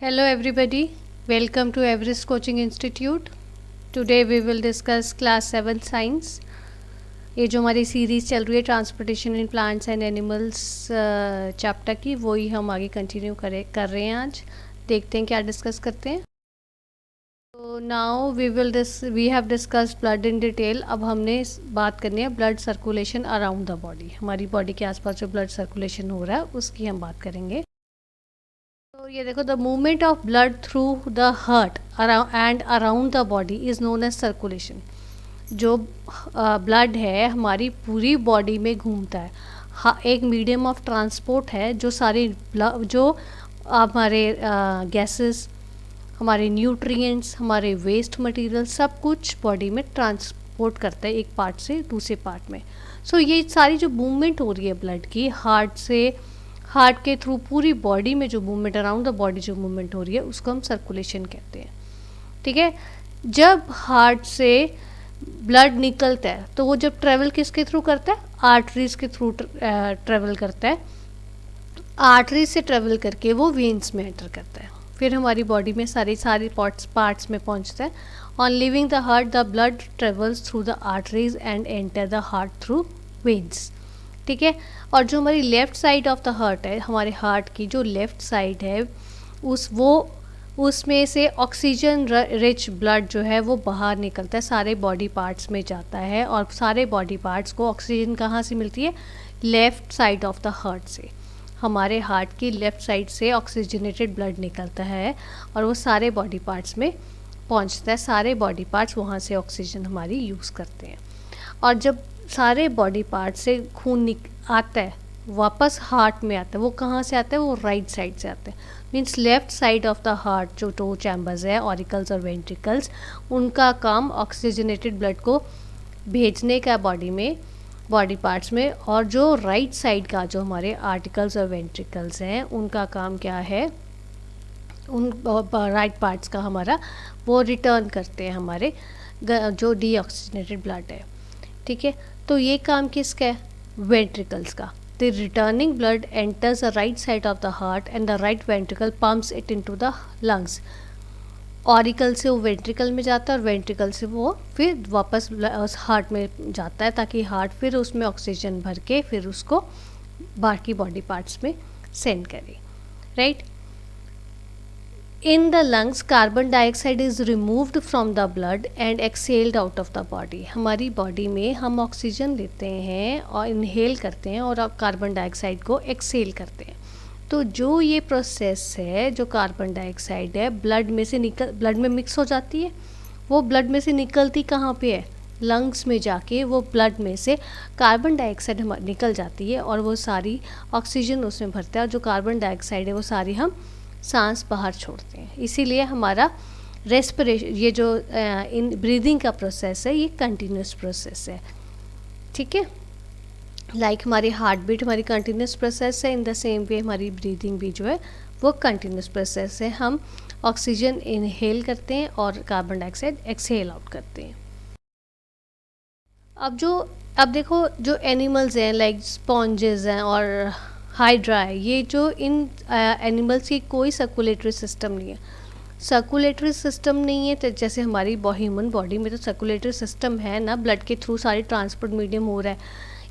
Hello everybody, welcome to Everest Coaching Institute. Today we will discuss class 7 science. ये जो हमारी series चल रही है transportation in plants and animals chapter की, वही हम आगे कंटिन्यू कर रहे हैं। आज देखते हैं क्या डिस्कस करते हैं। तो now we have discussed blood in detail. अब हमने बात करनी है blood circulation around the body. हमारी बॉडी के आसपास जो ब्लड सर्कुलेशन हो रहा है उसकी हम बात करेंगे। तो ये देखो, the movement of blood through the heart and around the body is known as circulation. जो ब्लड है हमारी पूरी बॉडी में घूमता है, एक मीडियम ऑफ ट्रांसपोर्ट है जो सारी जो हमारे गैसेस, हमारे न्यूट्रिएंट्स, हमारे वेस्ट मटेरियल सब कुछ बॉडी में ट्रांसपोर्ट करता है एक पार्ट से दूसरे पार्ट में। सो ये सारी जो मूवमेंट हो रही है ब्लड की, हार्ट के थ्रू पूरी बॉडी में जो मूवमेंट, अराउंड द बॉडी जो मूवमेंट हो रही है उसको हम सर्कुलेशन कहते हैं। ठीक है। जब हार्ट से ब्लड निकलता है तो वो जब ट्रेवल किसके थ्रू करता है, आर्टरीज के थ्रू ट्रेवल करता है। आर्टरीज से ट्रेवल करके वो वेन्स में एंटर करता है, फिर हमारी बॉडी में सारे पार्ट्स में पहुंचता है। On living the heart the blood travels through the arteries and enter the heart through veins. ठीक है। और जो हमारी left side of the heart है, हमारे हार्ट की जो लेफ़्ट साइड है उसमें से ऑक्सीजन रिच ब्लड जो है वो बाहर निकलता है, सारे बॉडी पार्ट्स में जाता है। और सारे बॉडी पार्ट्स को ऑक्सीजन कहाँ से मिलती है, left side of the heart से। हमारे हार्ट की लेफ़्ट साइड से ऑक्सीजनेटेड ब्लड निकलता है और वो सारे बॉडी पार्ट्स में पहुंचता है। सारे बॉडी पार्ट्स वहाँ से ऑक्सीजन हमारी यूज़ करते हैं। और जब सारे बॉडी पार्ट से खून आता है वापस हार्ट में आता है, वो कहाँ से आता है, वो राइट साइड से आता है। Means left side of the heart जो टू चैम्बर्स है, ऑरिकल्स और वेंट्रिकल्स, उनका काम ऑक्सीजनेटेड ब्लड को भेजने का बॉडी पार्ट्स में। और जो राइट साइड का जो हमारे आर्टिकल्स और वेंट्रिकल्स हैं, उनका काम क्या है, उन राइट पार्ट्स का हमारा वो रिटर्न करते हैं हमारे जो डीऑक्सीजनेटेड ब्लड है। ठीक है। तो ये काम किसका है, वेंट्रिकल्स का। The returning blood enters the right side of the heart and the right ventricle pumps it into the lungs. Auricle से वो वेंट्रिकल में जाता है और वेंट्रिकल से वो फिर वापस हार्ट में जाता है, ताकि हार्ट फिर उसमें ऑक्सीजन भर के फिर उसको बाकी बॉडी पार्ट्स में सेंड करे। Right. In the lungs, carbon dioxide is removed from the blood and exhaled out of the body. हमारी बॉडी में हम ऑक्सीजन लेते हैं और इनहेल करते हैं और कार्बन डाइऑक्साइड को एक्सेल करते हैं। तो जो ये प्रोसेस है, जो कार्बन डाइऑक्साइड है ब्लड में मिक्स हो जाती है। वो ब्लड में से निकलती कहाँ पे है, लंग्स में जाके वो ब्लड में से कार्बन डाइऑक्साइड निकल जाती है और वो सारी ऑक्सीजन उसमें भरता है। और जो कार्बन डाइऑक्साइड है वो सारी हम सांस बाहर छोड़ते हैं। इसीलिए हमारा रेस्पिरेशन, ये जो इन ब्रीदिंग का प्रोसेस है, ये कंटिन्यूस प्रोसेस है। ठीक है। लाइक हमारी हार्ट बीट हमारी कंटिन्यूस प्रोसेस है, इन द सेम वे हमारी ब्रीदिंग भी जो है वो कंटिन्यूस प्रोसेस है। हम ऑक्सीजन इनहेल करते हैं और कार्बन डाइऑक्साइड एक्सहेल आउट करते हैं। अब देखो, जो एनिमल्स हैं लाइक स्पॉन्जेस हैं और हाइड्रा है, ये जो इन एनिमल्स की कोई सर्कुलेटरी सिस्टम नहीं है। सर्कुलेटरी सिस्टम नहीं है तो जैसे हमारी ह्यूमन बॉडी में तो सर्कुलेटरी सिस्टम है ना, ब्लड के थ्रू सारी ट्रांसपोर्ट मीडियम हो रहा है,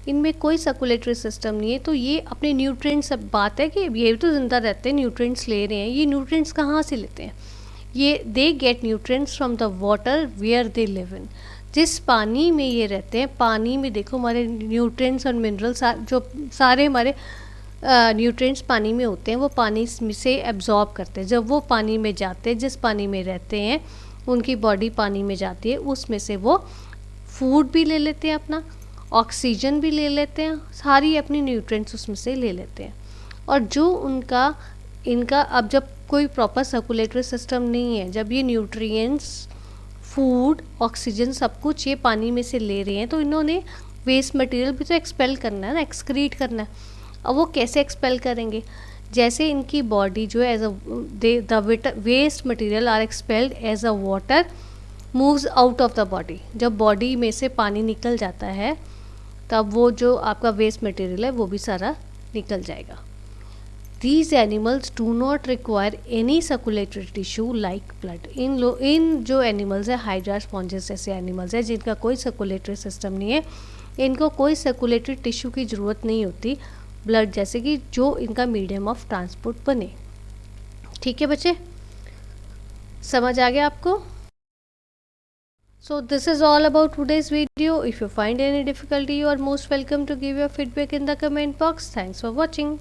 इनमें कोई सर्कुलेटरी सिस्टम नहीं है। तो ये अपने न्यूट्रिएंट्स, सब बात है कि ये तो ज़िंदा रहते हैं, न्यूट्रिएंट्स ले रहे हैं। ये न्यूट्रिएंट्स कहाँ से लेते हैं, ये they get nutrients from the water where they live in. जिस पानी में ये रहते हैं, पानी में देखो हमारे न्यूट्रिएंट्स और मिनरल्स जो सारे हमारे न्यूट्रिएंट्स पानी में होते हैं, वो पानी से एब्जॉर्ब करते हैं। जब वो पानी में जाते हैं, जिस पानी में रहते हैं उनकी बॉडी पानी में जाती है, उसमें से वो फूड भी ले लेते हैं, अपना ऑक्सीजन भी ले लेते हैं, सारी अपनी न्यूट्रिएंट्स उसमें से ले लेते हैं। और जो इनका अब जब कोई प्रॉपर सर्कुलेटरी सिस्टम नहीं है, जब ये न्यूट्रिएंट्स, फूड, ऑक्सीजन सब कुछ ये पानी में से ले रहे हैं, तो इन्होंने वेस्ट मटेरियल भी तो एक्सपेल करना है ना, एक्सक्रीट करना है। अब वो कैसे एक्सपेल करेंगे, जैसे इनकी बॉडी जो है the waste material are expelled as a water moves out of the body. जब बॉडी में से पानी निकल जाता है तब वो जो आपका वेस्ट मटेरियल है वो भी सारा निकल जाएगा। these animals do not require any circulatory tissue like blood. इन जो एनिमल्स है हाइड्रा स्पॉन्जेस जैसे एनिमल्स है जिनका कोई सर्कुलेटरी सिस्टम नहीं है, इनको कोई सर्कुलेटरी टिश्यू की ज़रूरत नहीं होती ब्लड जैसे कि जो इनका मीडियम ऑफ ट्रांसपोर्ट बने. ठीक है बच्चे, समझ आ गया आपको? So this is all about today's video. If you find any difficulty, you are most welcome to give your feedback in the comment box. Thanks for watching.